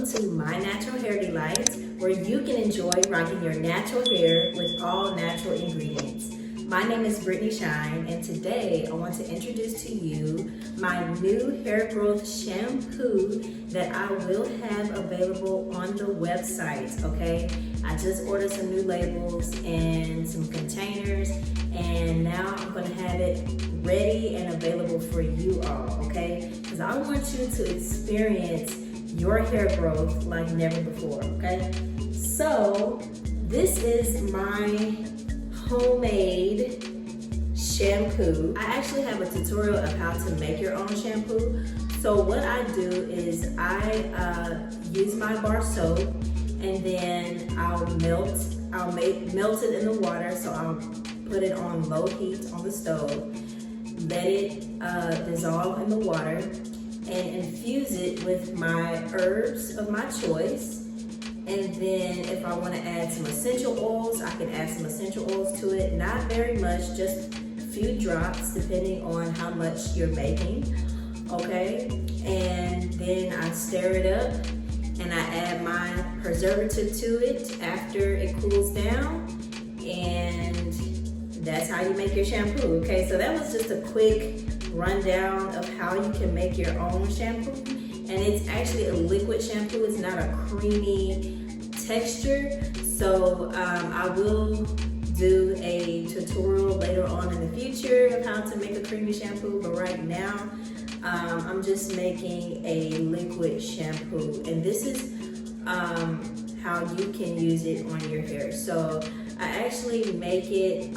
to My Natural Hair Delights, where you can enjoy rocking your natural hair with all natural ingredients. My name is Brittany Shine, and today I want to introduce to you my new hair growth shampoo that I will have available on the website, okay? I just ordered some new labels and some containers, and now I'm gonna have it ready and available for you all, okay? Because I want you to experience your hair growth like never before, okay? So this is my homemade shampoo. I actually have a tutorial of how to make your own shampoo. So what I do is I use my bar soap, and then I'll melt it in the water. So I'll put it on low heat on the stove, let it dissolve in the water, and infuse it with my herbs of my choice. And then if I want to add some essential oils, I can add some essential oils to it. Not very much, just a few drops depending on how much you're making, okay? And then I stir it up and I add my preservative to it after it cools down. And that's how you make your shampoo, okay? So that was just a quick rundown of how you can make your own shampoo. And it's actually a liquid shampoo. It's not a creamy texture. So I will do a tutorial later on in the future of how to make a creamy shampoo. But right now, I'm just making a liquid shampoo. And this is how you can use it on your hair. So I actually make it,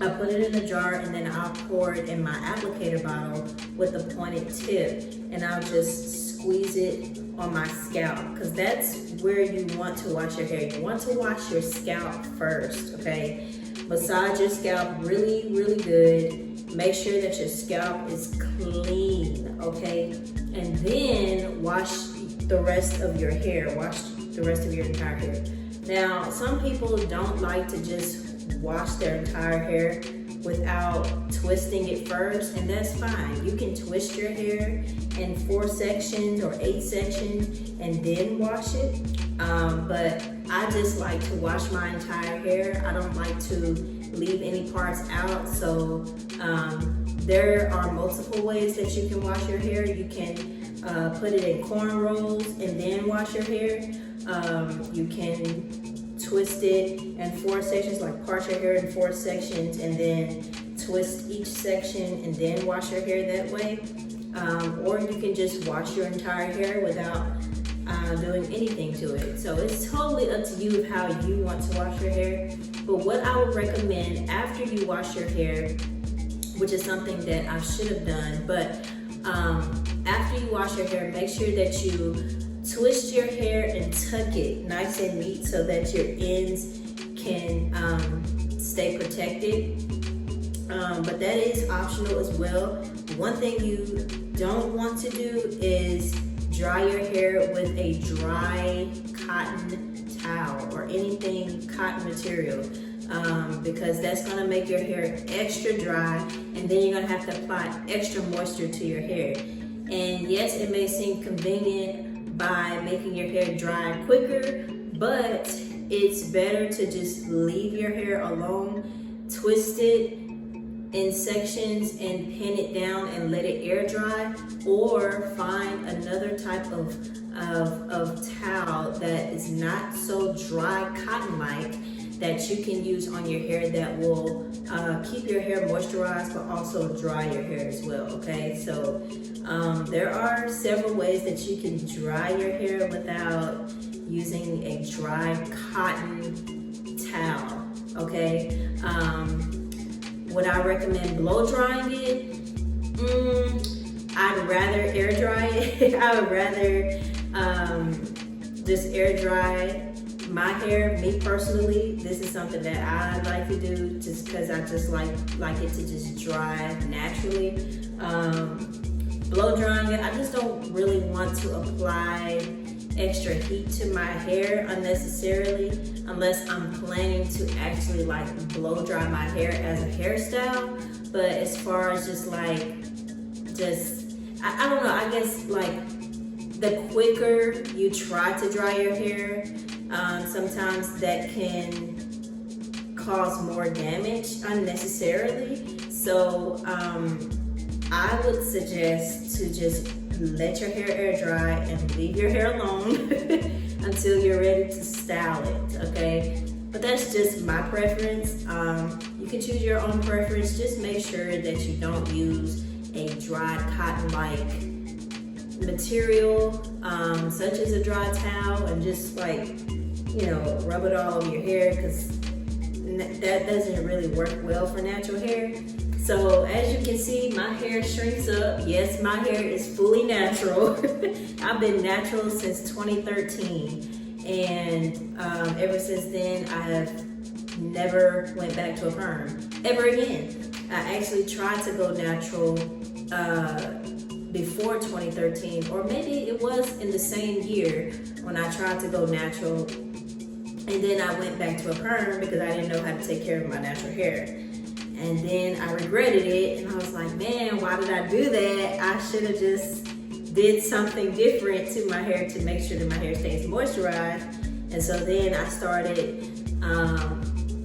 I put it in a jar, and then I'll pour it in my applicator bottle with a pointed tip, and I'll just squeeze it on my scalp, because that's where you want to wash your hair. You want to wash your scalp first, okay? Massage your scalp really, really good. Make sure that your scalp is clean, okay? And then wash the rest of your hair. Wash the rest of your entire hair. Now, some people don't like to just wash their entire hair without twisting it first, and that's fine. You can twist your hair in 4 sections or 8 sections and then wash it. But I just like to wash my entire hair. I don't like to leave any parts out. So there are multiple ways that you can wash your hair. You can put it in cornrows and then wash your hair. You can twist it in 4 sections, like part your hair in 4 sections and then twist each section and then wash your hair that way. Or you can just wash your entire hair without doing anything to it. So it's totally up to you how you want to wash your hair. But what I would recommend after you wash your hair, which is something that I should have done, but after you wash your hair, make sure that you twist your hair and tuck it nice and neat so that your ends can stay protected. But that is optional as well. One thing you don't want to do is dry your hair with a dry cotton towel or anything cotton material, because that's gonna make your hair extra dry, and then you're gonna have to apply extra moisture to your hair. And yes, it may seem convenient by making your hair dry quicker, but it's better to just leave your hair alone, twist it in sections and pin it down and let it air dry, or find another type of towel that is not so dry cotton-like that you can use on your hair that will keep your hair moisturized but also dry your hair as well, okay? So there are several ways that you can dry your hair without using a dry cotton towel, okay? Would I recommend blow drying it? I'd rather air dry it. I would rather just air dry my hair. Me personally, this is something that I like to do just because I just like it to just dry naturally. Blow drying it, I just don't really want to apply extra heat to my hair unnecessarily, unless I'm planning to actually like blow dry my hair as a hairstyle. But as far as just I don't know, I guess like the quicker you try to dry your hair, sometimes that can cause more damage unnecessarily. So I would suggest to just let your hair air dry and leave your hair alone until you're ready to style it, okay? But that's just my preference. You can choose your own preference. Just make sure that you don't use a dried cotton-like material, such as a dry towel, and just like, you know, rub it all over your hair, because that doesn't really work well for natural hair. So as you can see, my hair shrinks up. Yes, my hair is fully natural. I've been natural since 2013. And ever since then, I have never went back to a perm ever again. I actually tried to go natural before 2013, or maybe it was in the same year when I tried to go natural. And then I went back to a perm because I didn't know how to take care of my natural hair. And then I regretted it, and I was like, man, why did I do that? I should have just did something different to my hair to make sure that my hair stays moisturized. And so then I started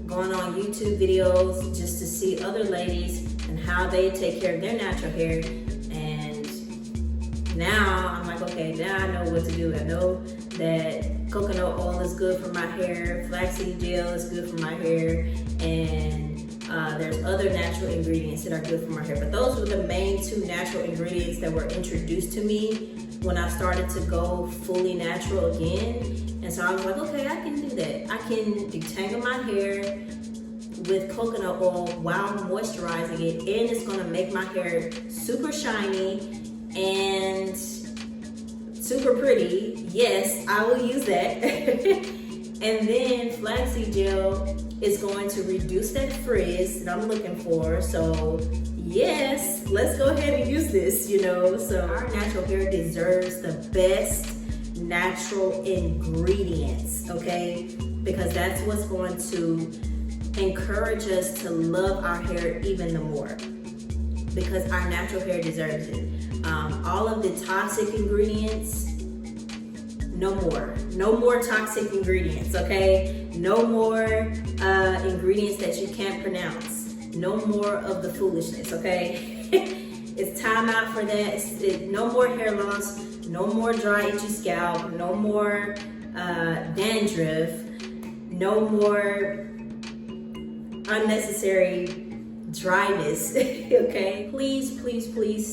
going on YouTube videos just to see other ladies and how they take care of their natural hair. And now I'm like, okay, now I know what to do. I know that coconut oil is good for my hair, flaxseed gel is good for my hair, and there's other natural ingredients that are good for my hair. But those were the main two natural ingredients that were introduced to me when I started to go fully natural again. And so I was like, okay, I can do that. I can detangle my hair with coconut oil while moisturizing it, and it's gonna make my hair super shiny and super pretty. Yes, I will use that. And then flaxseed gel is going to reduce that frizz that I'm looking for. So yes, let's go ahead and use this, you know. So our natural hair deserves the best natural ingredients, okay? Because that's what's going to encourage us to love our hair even the more, because our natural hair deserves it. All of the toxic ingredients, no more toxic ingredients, okay? No more ingredients that you can't pronounce. No more of the foolishness, okay? It's time out for that. No more hair loss, no more dry, itchy scalp, no more dandruff, no more unnecessary dryness, okay? Please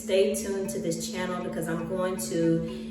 stay tuned to this channel, because I'm going to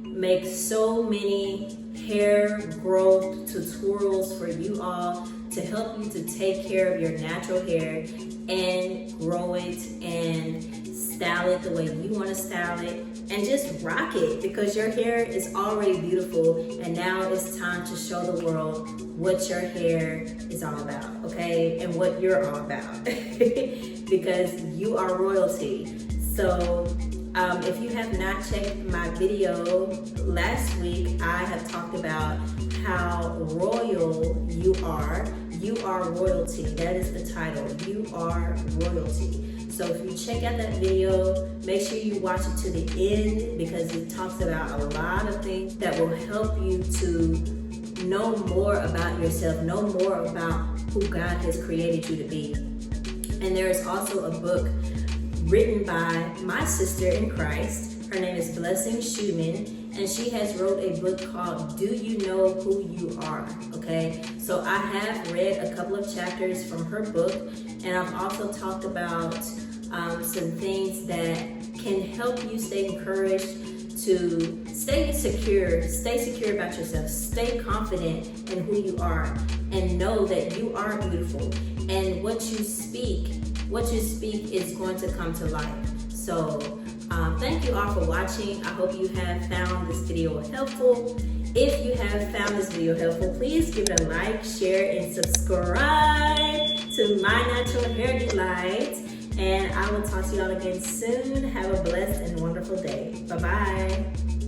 make so many hair growth tutorials for you all to help you to take care of your natural hair and grow it and style it the way you want to style it, and just rock it, because your hair is already beautiful, and now it's time to show the world what your hair is all about, okay? And what you're all about, because you are royalty. So if you have not checked my video last week, I have talked about how royal you are. You are royalty. That is the title. You are royalty. So if you check out that video, make sure you watch it to the end, because it talks about a lot of things that will help you to know more about yourself, know more about who God has created you to be. And there is also a book written by my sister in Christ. Her name is Blessing Schumann, and she has wrote a book called Do You Know Who You Are? Okay, so I have read a couple of chapters from her book, and I've also talked about some things that can help you stay encouraged to stay secure about yourself, stay confident in who you are, and know that you are beautiful, and what you speak is going to come to life. So thank you all for watching. I hope you have found this video helpful. If you have found this video helpful, please give it a like, share, and subscribe to My Natural Hair Delight. And I will talk to y'all again soon. Have a blessed and wonderful day. Bye-bye.